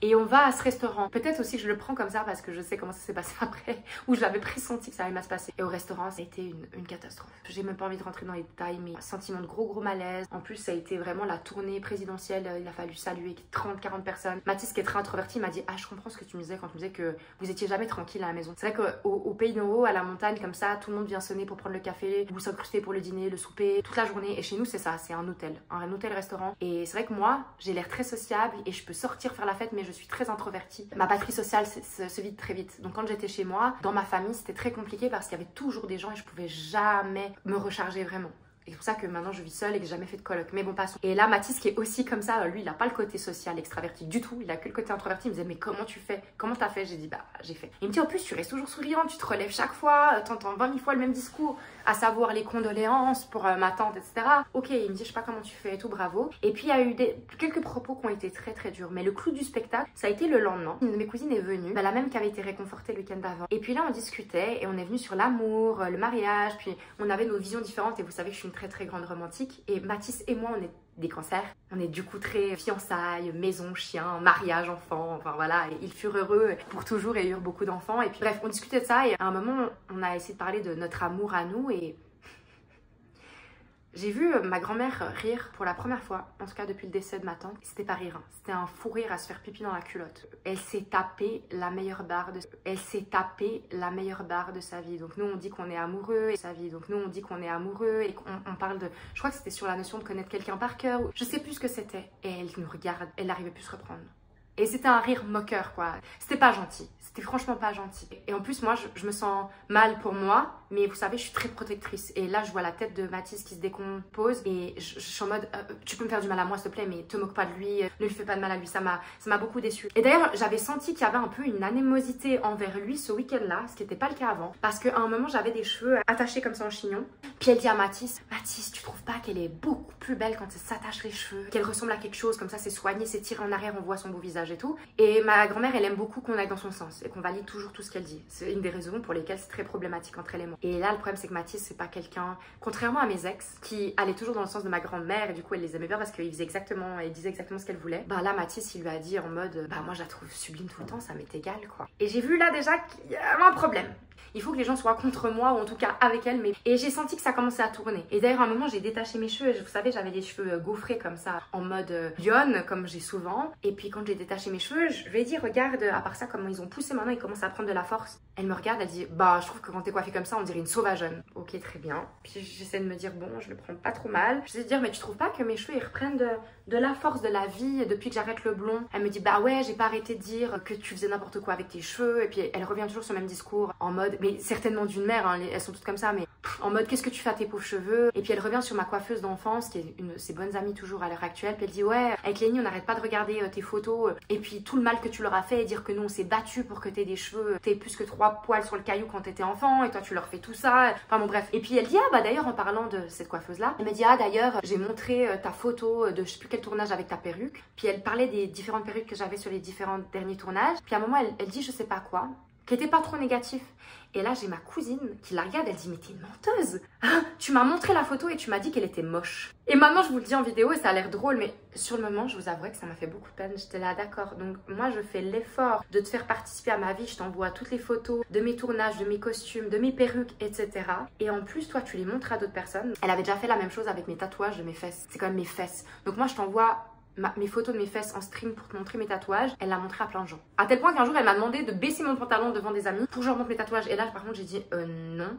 Et on va à ce restaurant. Peut-être aussi que je le prends comme ça parce que je sais comment ça s'est passé après, ou je l'avais pressenti que ça allait mal se passer. Et au restaurant, ça a été une catastrophe. J'ai même pas envie de rentrer dans les détails, mais sentiment de gros malaise. En plus, ça a été vraiment la tournée présidentielle. Il a fallu saluer 30-40 personnes. Mathis, qui est très introverti, m'a dit, ah, je comprends ce que tu me disais quand tu me disais que vous étiez jamais tranquille à la maison. C'est vrai qu'au pays d'en haut, à la montagne, comme ça, tout le monde vient sonner pour prendre le café, vous s'incruster pour le dîner, le souper, toute la journée. Et chez nous, c'est ça, c'est un hôtel-restaurant. Et c'est vrai que moi, j'ai l'air très sociable et je peux sortir faire la fête, mais je suis très introvertie. Ma batterie sociale se vide très vite. Donc quand j'étais chez moi, dans ma famille, c'était très compliqué parce qu'il y avait toujours des gens et je pouvais jamais me recharger vraiment. Et c'est pour ça que maintenant je vis seule et que j'ai jamais fait de coloc. Mais bon, passons. Et là, Mathis, qui est aussi comme ça, lui, il a pas le côté social, extraverti du tout. Il a que le côté introverti. Il me disait, mais comment tu fais? Comment t'as fait? J'ai dit, bah, j'ai fait. Il me dit, en plus, tu restes toujours souriant, tu te relèves chaque fois, t'entends 20 000 fois le même discours, à savoir les condoléances pour ma tante, etc. Ok, il me dit, je sais pas comment tu fais et tout, bravo. Et puis, il y a eu quelques propos qui ont été très durs. Mais le clou du spectacle, ça a été le lendemain. Une de mes cousines est venue, bah, la même qui avait été réconfortée le week-end d'avant. Et puis là, on discutait et on est venu sur l'amour, le mariage, puis on avait nos visions différentes. Et vous savez que je suis une très grande romantique. Et Mathis et moi, on est des cancers. On est du coup très fiançailles, maison, chien, mariage, enfant, enfin voilà. Et ils furent heureux pour toujours et eurent beaucoup d'enfants. Et puis bref, on discutait de ça et à un moment, on a essayé de parler de notre amour à nous et j'ai vu ma grand-mère rire pour la première fois, en tout cas depuis le décès de ma tante. C'était pas rire, hein. C'était un fou rire à se faire pipi dans la culotte. Elle s'est tapée la meilleure barre de sa vie. Donc nous on dit qu'on est amoureux et sa vie. Donc nous on dit qu'on est amoureux et qu'on parle de. Je crois que c'était sur la notion de connaître quelqu'un par cœur. Je sais plus ce que c'était. Et elle nous regarde, elle n'arrivait plus à se reprendre. Et c'était un rire moqueur quoi. C'était pas gentil. C'était franchement pas gentil. Et en plus, moi, je me sens mal pour moi. Mais vous savez, je suis très protectrice. Et là, je vois la tête de Mathis qui se décompose. Et je suis en mode, tu peux me faire du mal à moi, s'il te plaît, mais te moque pas de lui. Ne lui fais pas de mal à lui. Ça m'a beaucoup déçue. Et d'ailleurs, j'avais senti qu'il y avait un peu une animosité envers lui ce week-end-là. Ce qui n'était pas le cas avant. Parce qu'à un moment, j'avais des cheveux attachés comme ça en chignon. Puis elle dit à Mathis, Mathis, tu trouves pas qu'elle est beaucoup plus belle quand elle s'attache les cheveux? Qu'elle ressemble à quelque chose, comme ça, c'est soigné, c'est tiré en arrière, on voit son beau visage et tout. Et ma grand-mère, elle aime beaucoup qu'on aille dans son sens et qu'on valide toujours tout ce qu'elle dit. C'est une des raisons pour lesquelles c'est très problématique entre elle et moi. Et là, le problème, c'est que Mathis, c'est pas quelqu'un, contrairement à mes ex, qui allaient toujours dans le sens de ma grand-mère et du coup, elle les aimait bien parce qu'ils disaient exactement ce qu'elle voulait. Bah là, Mathis, il lui a dit en mode, bah moi, je la trouve sublime tout le temps, ça m'est égal, quoi. Et j'ai vu là déjà qu'il y avait un problème. Il faut que les gens soient contre moi ou en tout cas avec elle. Et j'ai senti que ça commençait à tourner. Et d'ailleurs, à un moment, j'ai détaché mes cheveux. Vous savez, j'avais des cheveux gaufrés comme ça, en mode lionne, comme j'ai souvent. Et puis quand j'ai détaché mes cheveux, je lui ai dit, regarde, à part ça, comment ils ont poussé maintenant, ils commencent à prendre de la force. Elle me regarde, elle dit, bah, je trouve que quand t'es coiffée comme ça, on dirait une sauvageonne. Ok, très bien. Puis j'essaie de me dire, bon, je le prends pas trop mal. J'essaie de dire, mais tu trouves pas que mes cheveux, ils reprennent de la force, de la vie depuis que j'arrête le blond? Elle me dit, bah ouais, j'ai pas arrêté de dire que tu faisais n'importe quoi avec tes cheveux. Et puis elle revient toujours sur le même discours, en mode, mais certainement d'une mère, hein, elles sont toutes comme ça, mais en mode, qu'est-ce que tu fais à tes pauvres cheveux? Et puis elle revient sur ma coiffeuse d'enfance, qui est une de ses bonnes amies toujours à l'heure actuelle. Puis elle dit, ouais, avec Lénie, on n'arrête pas de regarder tes photos, et puis tout le mal que tu leur as fait, et dire que nous, on s'est battu pour que t'aies des cheveux, t'aies plus que 3 poils sur le caillou quand t'étais enfant, et toi, tu leur fais tout ça. Enfin bon, bref. Et puis elle dit, ah bah d'ailleurs, en parlant de cette coiffeuse-là, elle me dit, ah d'ailleurs, j'ai montré ta photo de je sais plus quel tournage avec ta perruque. Puis elle parlait des différentes perruques que j'avais sur les différents derniers tournages. Puis à un moment, elle dit, je sais pas quoi. qui était pas trop négatif. Et là, j'ai ma cousine qui la regarde, elle dit « Mais t'es une menteuse hein, tu m'as montré la photo et tu m'as dit qu'elle était moche. » Et maintenant, je vous le dis en vidéo et ça a l'air drôle, mais sur le moment, je vous avouerai que ça m'a fait beaucoup de peine. J'étais là, d'accord. Donc moi, je fais l'effort de te faire participer à ma vie. Je t'envoie toutes les photos de mes tournages, de mes costumes, de mes perruques, etc. Et en plus, toi, tu les montres à d'autres personnes. Elle avait déjà fait la même chose avec mes tatouages de mes fesses. C'est quand même mes fesses. Donc moi, je t'envoie mes photos de mes fesses en stream pour te montrer mes tatouages, elle l'a montré à plein de gens. À tel point qu'un jour elle m'a demandé de baisser mon pantalon devant des amis pour que je leur montre mes tatouages. Et là par contre j'ai dit non,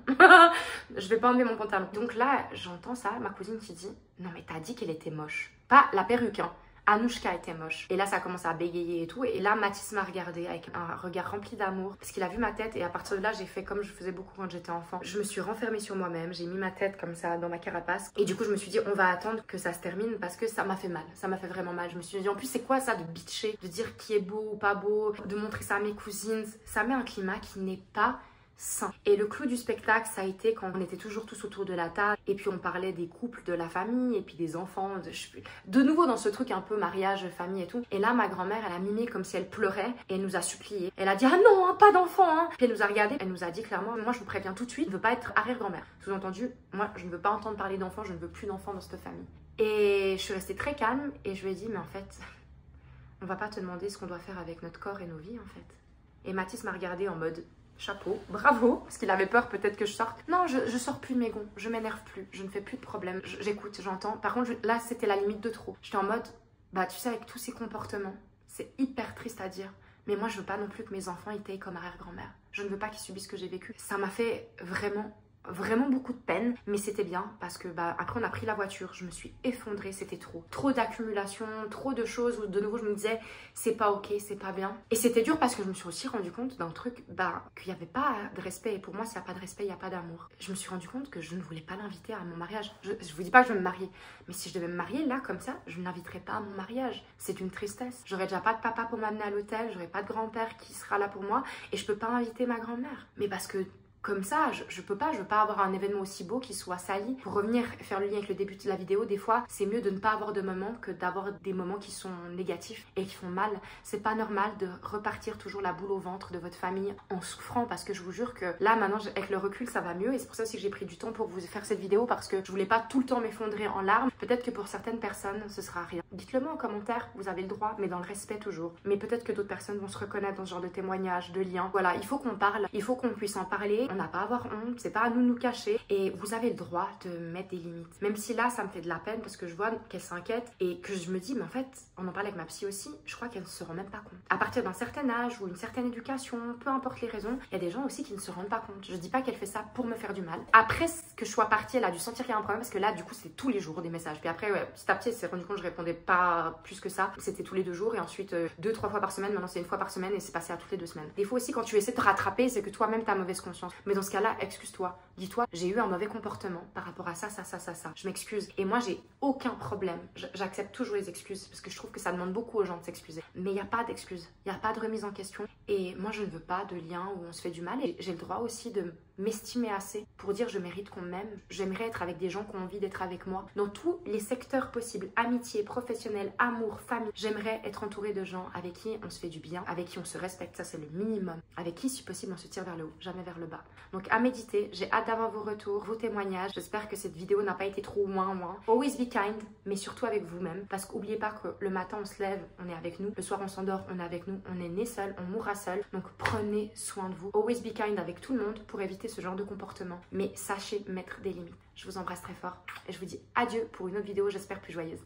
je vais pas enlever mon pantalon. Donc là j'entends ça, ma cousine qui dit non mais t'as dit qu'elle était moche. Pas la perruque hein. Anouchka était moche. Et là, ça a commencé à bégayer et tout. Et là, Mathis m'a regardé avec un regard rempli d'amour parce qu'il a vu ma tête. Et à partir de là, j'ai fait comme je faisais beaucoup quand j'étais enfant. Je me suis renfermée sur moi-même. J'ai mis ma tête comme ça dans ma carapace. Et du coup, je me suis dit, on va attendre que ça se termine parce que ça m'a fait mal. Ça m'a fait vraiment mal. Je me suis dit, en plus, c'est quoi ça de bitcher, de dire qui est beau ou pas beau, de montrer ça à mes cousines. Ça met un climat qui n'est pas sain. Et le clou du spectacle, ça a été quand on était toujours tous autour de la table et puis on parlait des couples, de la famille et puis des enfants, de nouveau dans ce truc un peu mariage, famille et tout. Et là, ma grand-mère, elle a mimé comme si elle pleurait et elle nous a supplié. Elle a dit, ah non, hein, pas d'enfant, hein. Puis elle nous a regardé, elle nous a dit clairement, moi je vous préviens tout de suite, je ne veux pas être arrière-grand-mère. Sous-entendu, moi je ne veux pas entendre parler d'enfants, je ne veux plus d'enfants dans cette famille. Et je suis restée très calme et je lui ai dit, mais en fait, on va pas te demander ce qu'on doit faire avec notre corps et nos vies en fait. Et Mathis m'a regardé en mode, chapeau, bravo, parce qu'il avait peur peut-être que je sorte. Non, je sors plus de mes gonds, je m'énerve plus, je ne fais plus de problème, j'écoute, j'entends. Par contre, là, c'était la limite de trop. J'étais en mode, bah tu sais, avec tous ces comportements, c'est hyper triste à dire, mais moi, je veux pas non plus que mes enfants étaient comme arrière-grand-mère. Je ne veux pas qu'ils subissent ce que j'ai vécu. Ça m'a fait vraiment beaucoup de peine, mais c'était bien parce que bah après on a pris la voiture, je me suis effondrée, c'était trop d'accumulation, trop de choses où de nouveau je me disais c'est pas ok, c'est pas bien. Et c'était dur parce que je me suis aussi rendu compte d'un truc, bah qu'il n'y avait pas de respect, et pour moi s'il n'y a pas de respect, il n'y a pas d'amour. Je me suis rendu compte que je ne voulais pas l'inviter à mon mariage. Je vous dis pas que je vais me marier, mais si je devais me marier là comme ça, je ne l'inviterais pas à mon mariage. C'est une tristesse. J'aurais déjà pas de papa pour m'amener à l'hôtel, j'aurais pas de grand-père qui sera là pour moi et je peux pas inviter ma grand-mère. Mais parce que comme ça, je veux pas avoir un événement aussi beau qui soit sali. Pour revenir faire le lien avec le début de la vidéo, des fois, c'est mieux de ne pas avoir de moments que d'avoir des moments qui sont négatifs et qui font mal. C'est pas normal de repartir toujours la boule au ventre de votre famille en souffrant parce que je vous jure que là, maintenant, avec le recul, ça va mieux et c'est pour ça aussi que j'ai pris du temps pour vous faire cette vidéo parce que je voulais pas tout le temps m'effondrer en larmes. Peut-être que pour certaines personnes, ce sera rien. Dites-le moi en commentaire, vous avez le droit, mais dans le respect toujours. Mais peut-être que d'autres personnes vont se reconnaître dans ce genre de témoignages, de liens. Voilà, il faut qu'on parle, il faut qu'on puisse en parler. On n'a pas à avoir honte, c'est pas à nous de nous cacher et vous avez le droit de mettre des limites. Même si là, ça me fait de la peine parce que je vois qu'elle s'inquiète et que je me dis, mais en fait, on en parle avec ma psy aussi, je crois qu'elle ne se rend même pas compte. À partir d'un certain âge ou une certaine éducation, peu importe les raisons, il y a des gens aussi qui ne se rendent pas compte. Je dis pas qu'elle fait ça pour me faire du mal. Après que je sois partie, elle a dû sentir qu'il y a un problème parce que là, du coup, c'est tous les jours des messages. Puis après, ouais, petit à petit, elle s'est rendue compte que je répondais pas plus que ça. C'était tous les 2 jours et ensuite 2-3 fois par semaine. Maintenant, c'est 1 fois par semaine et c'est passé à toutes les 2 semaines. Des fois aussi, quand tu essaies de te rattraper, c'est que toi-même, t'as mauvaise conscience. Mais dans ce cas-là, excuse-toi. Dis-toi, j'ai eu un mauvais comportement par rapport à ça. Je m'excuse. Et moi, j'ai aucun problème. J'accepte toujours les excuses parce que je trouve que ça demande beaucoup aux gens de s'excuser. Mais il n'y a pas d'excuses. Il n'y a pas de remise en question. Et moi, je ne veux pas de lien où on se fait du mal. Et j'ai le droit aussi de m'estimer assez pour dire je mérite qu'on m'aime. J'aimerais être avec des gens qui ont envie d'être avec moi dans tous les secteurs possibles. Amitié, professionnel, amour, famille. J'aimerais être entourée de gens avec qui on se fait du bien, avec qui on se respecte. Ça, c'est le minimum. Avec qui, si possible, on se tire vers le haut, jamais vers le bas. Donc, à méditer. J'ai hâte d'avoir vos retours, vos témoignages. J'espère que cette vidéo n'a pas été trop moins. Always be kind, mais surtout avec vous-même. Parce qu'oubliez pas que le matin, on se lève, on est avec nous. Le soir, on s'endort, on est avec nous. On est né seul, on mourra seul. Donc, prenez soin de vous. Always be kind avec tout le monde pour éviter ce genre de comportement. Mais sachez mettre des limites. Je vous embrasse très fort et je vous dis adieu pour une autre vidéo, j'espère plus joyeuse.